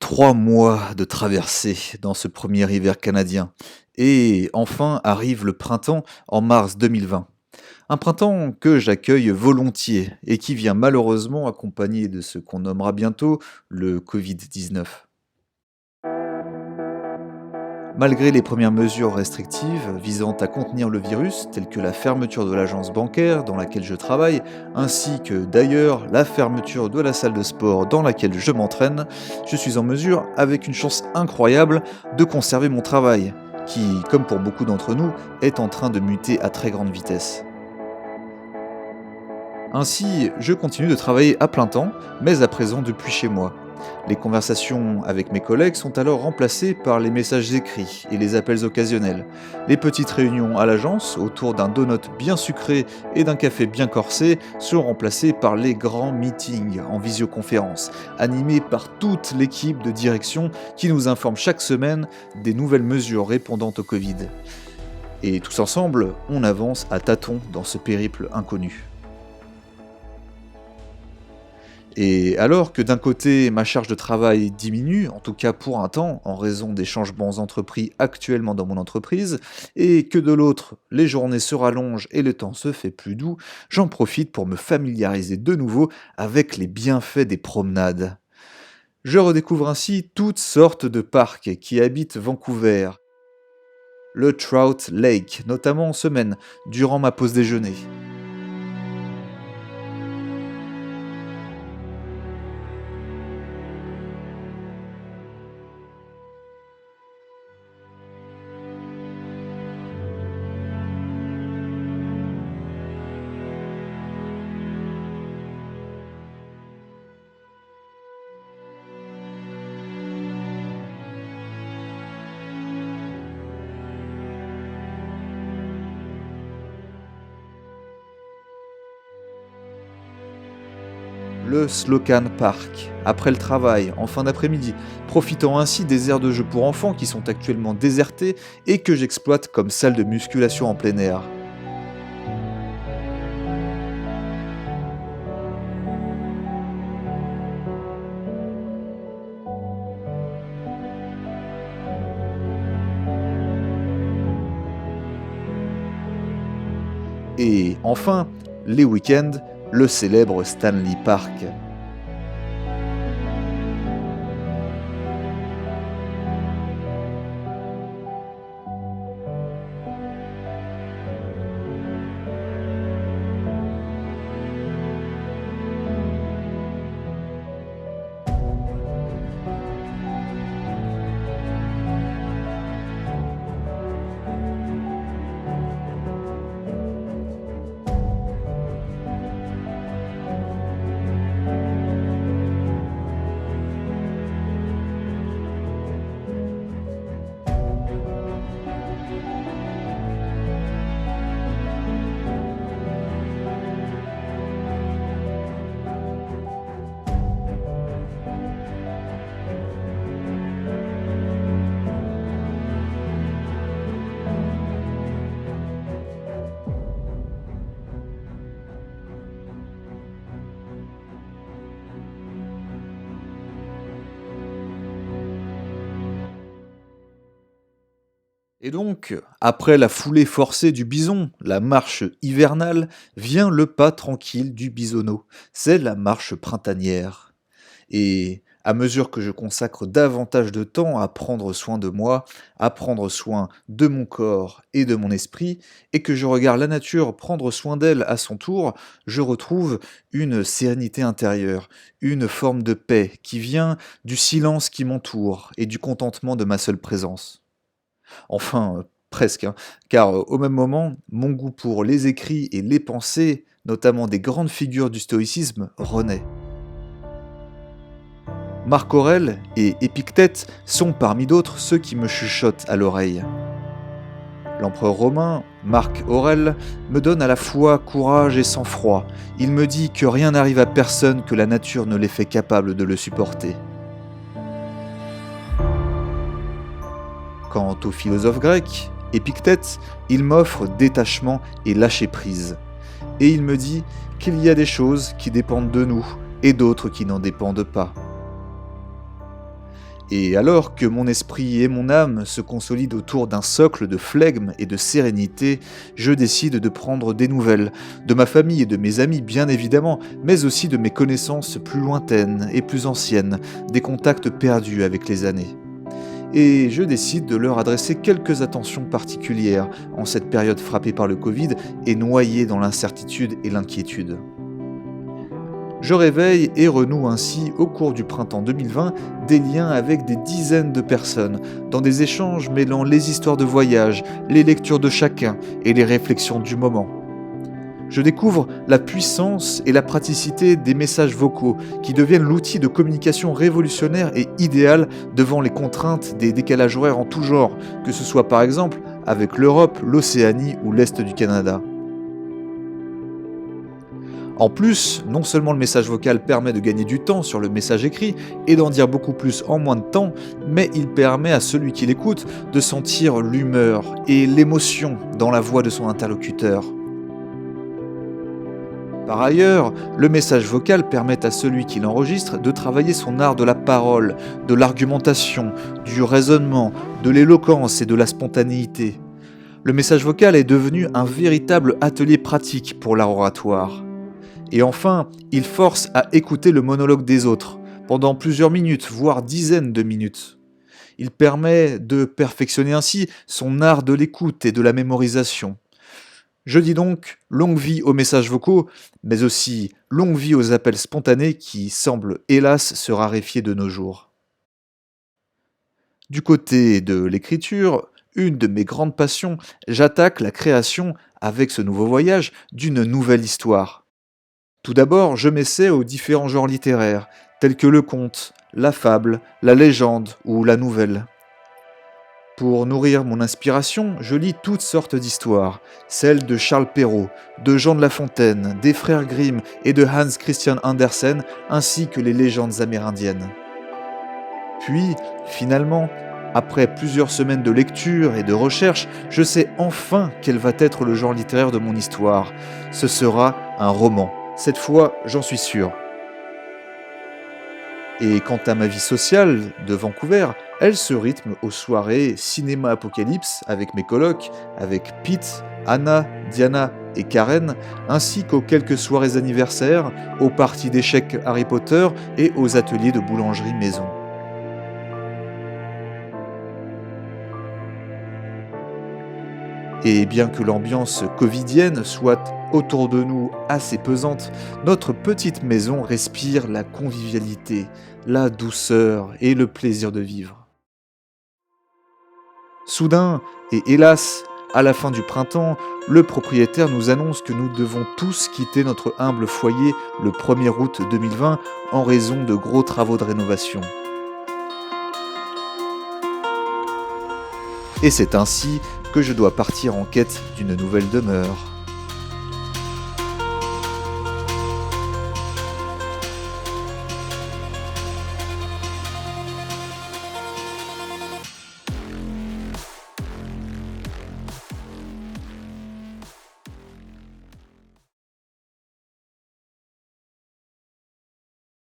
3 mois de traversée dans ce premier hiver canadien. Et enfin arrive le printemps en mars 2020. Un printemps que j'accueille volontiers et qui vient malheureusement accompagné de ce qu'on nommera bientôt le Covid-19. Malgré les premières mesures restrictives visant à contenir le virus, telles que la fermeture de l'agence bancaire dans laquelle je travaille, ainsi que d'ailleurs la fermeture de la salle de sport dans laquelle je m'entraîne, je suis en mesure, avec une chance incroyable, de conserver mon travail, qui, comme pour beaucoup d'entre nous, est en train de muter à très grande vitesse. Ainsi, je continue de travailler à plein temps, mais à présent depuis chez moi. Les conversations avec mes collègues sont alors remplacées par les messages écrits et les appels occasionnels. Les petites réunions à l'agence, autour d'un donut bien sucré et d'un café bien corsé, sont remplacées par les grands meetings en visioconférence, animés par toute l'équipe de direction qui nous informe chaque semaine des nouvelles mesures répondant au Covid. Et tous ensemble, on avance à tâtons dans ce périple inconnu. Et alors que d'un côté, ma charge de travail diminue, en tout cas pour un temps, en raison des changements entrepris actuellement dans mon entreprise, et que de l'autre, les journées se rallongent et le temps se fait plus doux, j'en profite pour me familiariser de nouveau avec les bienfaits des promenades. Je redécouvre ainsi toutes sortes de parcs qui habitent Vancouver. Le Trout Lake, notamment en semaine, durant ma pause déjeuner. Le Slocan Park, après le travail, en fin d'après-midi, profitant ainsi des aires de jeux pour enfants qui sont actuellement désertées et que j'exploite comme salle de musculation en plein air. Et enfin, les week-ends, le célèbre Stanley Park. Et donc, après la foulée forcée du bison, la marche hivernale, vient le pas tranquille du bisonneau. C'est la marche printanière. Et à mesure que je consacre davantage de temps à prendre soin de moi, à prendre soin de mon corps et de mon esprit, et que je regarde la nature prendre soin d'elle à son tour, je retrouve une sérénité intérieure, une forme de paix qui vient du silence qui m'entoure et du contentement de ma seule présence. Enfin, presque, hein, car au même moment, mon goût pour les écrits et les pensées, notamment des grandes figures du stoïcisme, renaît. Marc Aurèle et Épictète sont parmi d'autres ceux qui me chuchotent à l'oreille. L'empereur romain, Marc Aurèle, me donne à la fois courage et sang-froid. Il me dit que rien n'arrive à personne que la nature ne l'ait fait capable de le supporter. Quant au philosophe grec, Épictète, il m'offre détachement et lâcher-prise. Et il me dit qu'il y a des choses qui dépendent de nous et d'autres qui n'en dépendent pas. Et alors que mon esprit et mon âme se consolident autour d'un socle de flegme et de sérénité, je décide de prendre des nouvelles, de ma famille et de mes amis bien évidemment, mais aussi de mes connaissances plus lointaines et plus anciennes, des contacts perdus avec les années. Et je décide de leur adresser quelques attentions particulières en cette période frappée par le Covid et noyée dans l'incertitude et l'inquiétude. Je réveille et renoue ainsi au cours du printemps 2020 des liens avec des dizaines de personnes, dans des échanges mêlant les histoires de voyage, les lectures de chacun et les réflexions du moment. Je découvre la puissance et la praticité des messages vocaux qui deviennent l'outil de communication révolutionnaire et idéal devant les contraintes des décalages horaires en tout genre, que ce soit par exemple avec l'Europe, l'Océanie ou l'Est du Canada. En plus, non seulement le message vocal permet de gagner du temps sur le message écrit et d'en dire beaucoup plus en moins de temps, mais il permet à celui qui l'écoute de sentir l'humeur et l'émotion dans la voix de son interlocuteur. Par ailleurs, le message vocal permet à celui qui l'enregistre de travailler son art de la parole, de l'argumentation, du raisonnement, de l'éloquence et de la spontanéité. Le message vocal est devenu un véritable atelier pratique pour l'art oratoire. Et enfin, il force à écouter le monologue des autres, pendant plusieurs minutes, voire dizaines de minutes. Il permet de perfectionner ainsi son art de l'écoute et de la mémorisation. Je dis donc longue vie aux messages vocaux, mais aussi longue vie aux appels spontanés qui semblent hélas se raréfier de nos jours. Du côté de l'écriture, une de mes grandes passions, j'attaque la création, avec ce nouveau voyage, d'une nouvelle histoire. Tout d'abord, je m'essaie aux différents genres littéraires, tels que le conte, la fable, la légende ou la nouvelle. Pour nourrir mon inspiration, je lis toutes sortes d'histoires, celles de Charles Perrault, de Jean de La Fontaine, des frères Grimm et de Hans Christian Andersen, ainsi que les légendes amérindiennes. Puis, finalement, après plusieurs semaines de lecture et de recherche, je sais enfin quel va être le genre littéraire de mon histoire. Ce sera un roman. Cette fois, j'en suis sûr. Et quant à ma vie sociale de Vancouver, elle se rythme aux soirées Cinéma Apocalypse avec mes colocs, avec Pete, Anna, Diana et Karen, ainsi qu'aux quelques soirées anniversaires, aux parties d'échecs Harry Potter et aux ateliers de boulangerie maison. Et bien que l'ambiance covidienne soit autour de nous assez pesante, notre petite maison respire la convivialité, la douceur et le plaisir de vivre. Soudain, et hélas, à la fin du printemps, le propriétaire nous annonce que nous devons tous quitter notre humble foyer le 1er août 2020 en raison de gros travaux de rénovation. Et c'est ainsi que je dois partir en quête d'une nouvelle demeure.